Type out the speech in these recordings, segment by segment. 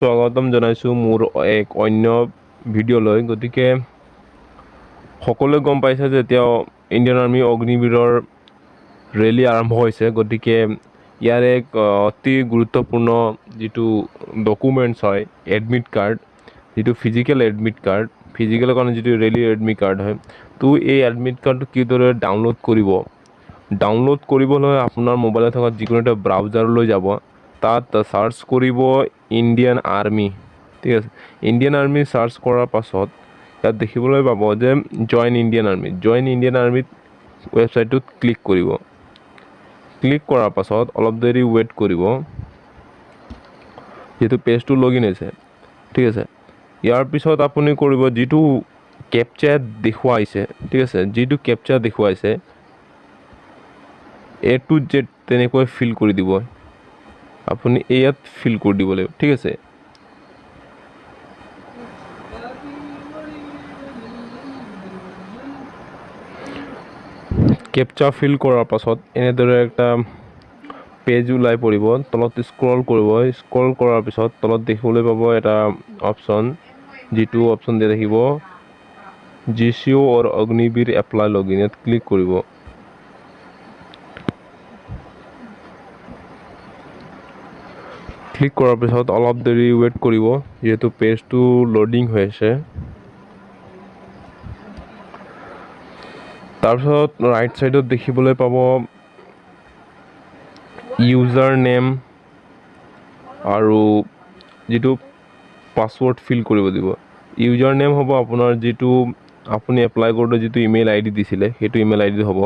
স্বাগতম জনাইছোঁ মোৰ এক অন্য ভিডিঅ'লৈ। গতিকে সকলোৱে গম পাইছে যে এতিয়া ইণ্ডিয়ান আৰ্মি অগ্নিবীৰৰ ৰেলী আৰম্ভ হৈছে। গতিকে ইয়াৰ এক অতি গুৰুত্বপূৰ্ণ যিটো ডকুমেণ্টছ হয়, এডমিট কাৰ্ড, যিটো ফিজিকেল এডমিট কাৰ্ড, ফিজিকেলৰ কাৰণে যিটো ৰেলীৰ এডমিট কাৰ্ড হয়, তো এই এডমিট কাৰ্ডটো কিদৰে ডাউনলোড কৰিব। ডাউনলোড কৰিবলৈ আপোনাৰ মোবাইলত থকা যিকোনো এটা ব্ৰাউজাৰলৈ যাব, তাত সাৰ্চ কৰিব ইণ্ডিয়ান আৰ্মি। ঠিক আছে, ইণ্ডিয়ান আৰ্মি সাৰ্চ কৰাৰ পাছত ইয়াত দেখিবলৈ পাব যে join Indian army. Join Indian আৰ্মিত ৱেবছাইটটোত ক্লিক কৰিব। ক্লিক কৰাৰ পাছত অলপ দেৰি ৱেইট কৰিব, যিহেতু পেজটো লগইন হৈছে। ঠিক আছে, ইয়াৰ পিছত আপুনি কৰিব যিটো কেপচা দেখুৱাইছে। ঠিক আছে, যিটো কেপচা দেখুৱাইছে A to Z তেনেকৈ ফিল কৰি দিব। আপুনি ইয়াত ফিল কৰি দিব লাগিব। ঠিক আছে, কেপচা ফিল কৰাৰ পাছত এনেদৰে একটা পেজ ওলাই পৰিব। তলত স্ক্ৰল কৰিব। স্ক্ৰল কৰাৰ পিছত তলত দেখিবলৈ পাব এটা অপশ্যন, যিটো অপশ্যন দিয়া দেখিব GCO or Agniveer apply login. ইয়াত ক্লিক কৰিব। ক্লিক কৰাৰ পিছত অলপ দেৰি ৱেইট কৰিব, যিহেতু পেজটো লোডিং হৈ আছে। তাৰপিছত ৰাইট সাইডত দেখিবলৈ পাব ইউজাৰ নেম আৰু যিটো পাছৱৰ্ড ফিল কৰিব দিব। ইউজাৰ নেম হ'ব আপোনাৰ যিটো আপুনি এপ্লাই কৰোঁতে যিটো ইমেইল ID দিছিলে, সেইটো ইমেইল ID হ'ব।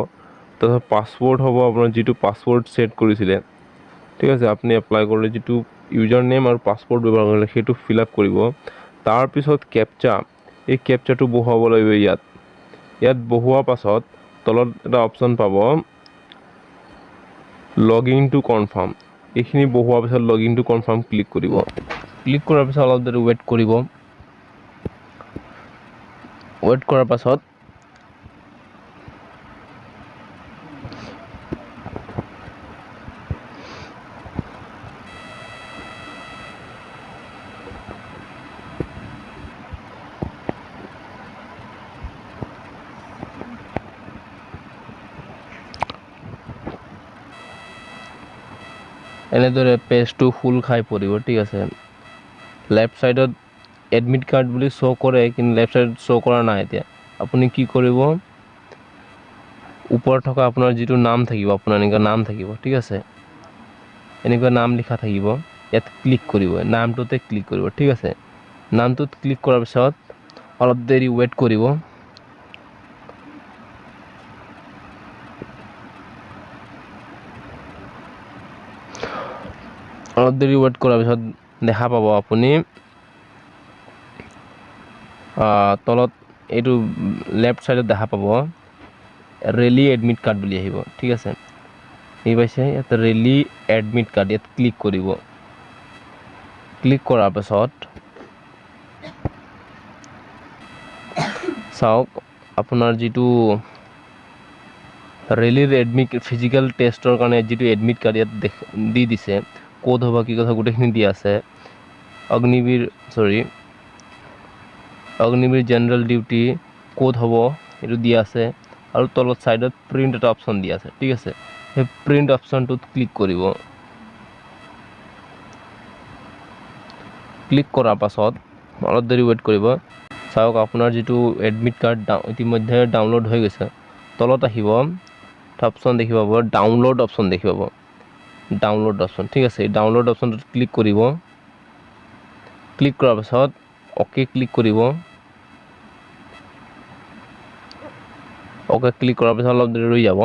তাৰপিছত পাছৱৰ্ড হ'ব আপোনাৰ যিটো পাছৱৰ্ড ছেট কৰিছিলে। ঠিক আছে, আপুনি এপ্লাই কৰোঁতে যিটো ইউজাৰ নেম আৰু পাছৱৰ্ড ব্যৱহাৰ কৰিলে সেইটো ফিল আপ কৰিব। তাৰপিছত কেপচা, এই কেপচাটো বহুৱাব লাগিব ইয়াত। ইয়াত বহুৱাৰ পাছত তলত এটা অপশ্যন পাব লগইন টু কনফাৰ্ম। এইখিনি বহুৱাৰ পিছত লগইন টু কনফাৰ্ম ক্লিক কৰিব। ক্লিক কৰাৰ পিছত অলপ দেৰি ৱেইট কৰিব। ৱেইট কৰাৰ পাছত এনেদৰে পেজটো ফুল খাই পৰিব। ঠিক আছে, লেফ্ট সাইডত এডমিট কাৰ্ড বুলি শ্ব' কৰে, কিন্তু লেফ্ট সাইডত শ্ব' কৰা নাই। এতিয়া আপুনি কি কৰিব, ওপৰত থকা আপোনাৰ যিটো নাম থাকিব, আপোনাৰ এনেকুৱা নাম থাকিব। ঠিক আছে, এনেকুৱা নাম লিখা থাকিব, ইয়াত ক্লিক কৰিব। নামটোতে ক্লিক কৰিব। ঠিক আছে, নামটোত ক্লিক কৰাৰ পিছত অলপ দেৰি ৱেইট কৰিব। অলপ দেৰি ৱেইট কৰাৰ পিছত দেখা পাব আপুনি তলত এইটো লেফ্ট সাইডত দেখা পাব ৰেলী এডমিট কাৰ্ড বুলি আহিব। ঠিক আছে, এই পাইছে ইয়াত ৰেলী এডমিট কাৰ্ড, ইয়াত ক্লিক কৰিব। ক্লিক কৰাৰ পাছত চাওক আপোনাৰ যিটো ৰেলীৰ এডমিট ফিজিকেল টেষ্টৰ কাৰণে যিটো এডমিট কাৰ্ড ইয়াত দি দিছে, ক'ত হ'ব কি কথা গোটেইখিনি দিয়া আছে। অগ্নিবীৰ জেনেৰেল ডিউটি ক'ত হ'ব এইটো দিয়া আছে, আৰু তলত সাইডত প্ৰিণ্ট এটা অপশ্যন দিয়া আছে। ঠিক আছে, সেই প্ৰিণ্ট অপশ্যনটোত ক্লিক কৰিব। ক্লিক কৰাৰ পাছত অলপ দেৰি ৱেইট কৰিব। চাওক আপোনাৰ যিটো এডমিট কাৰ্ড ইতিমধ্যে ডাউনলোড হৈ গৈছে। তলত আহিব অপশ্যন দেখি পাব, ডাউনলোড অপশ্যন দেখি পাব, ডাউনলোড অপশ্যন। ঠিক আছে, এই ডাউনলোড অপশ্যনটোত ক্লিক কৰিব। ক্লিক কৰাৰ পাছত অ'কে ক্লিক কৰিব। অ'কে ক্লিক কৰাৰ পিছত অলপ দেৰি ৰৈ যাব।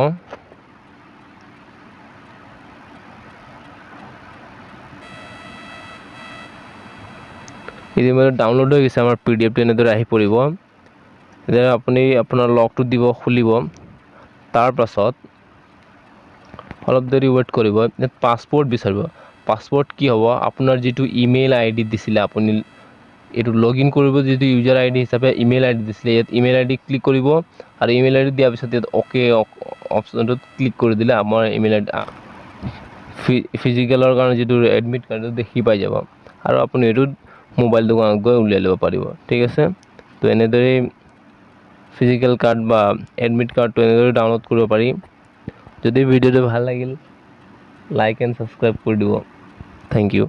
ইতিমধ্যে ডাউনলোড হৈ গৈছে। আমাৰ PDF টো এনেদৰে আহি পৰিব। এতিয়া আপুনি আপোনাৰ লগটো দিব, খুলিব। তাৰ পাছত অলপ দেৰি ৱেইট কৰিব। ইয়াত পাছপোৰ্ট বিচাৰিব। পাছপোৰ্ট কি হ'ব, আপোনাৰ যিটো ইমেইল ID দিছিলে, আপুনি এইটো লগইন কৰিব যিটো ইউজাৰ ID হিচাপে ইমেইল ID দিছিলে, ইয়াত ইমেইল ID ক্লিক কৰিব। আৰু ইমেইল ID দিয়াৰ পিছত ইয়াত অ'কে অপশ্যনটোত ক্লিক কৰি দিলে আমাৰ ইমেইল ID ফিজিকেলৰ কাৰণে যিটো এডমিট কাৰ্ডটো দেখি পাই যাব। আৰু আপুনি এইটো মোবাইল দোকানত গৈ উলিয়াই ল'ব পাৰিব ঠিক আছে তো এনেদৰে ফিজিক্যাল কাৰ্ড বা এডমিট কাৰ্ডটো এনেদৰে ডাউনলোড কৰিব পাৰি যদি ভিডিঅ'টো ভাল লাগিল লাইক এণ্ড সাবস্ক্ৰাইব কৰি দিব থেংক ইউ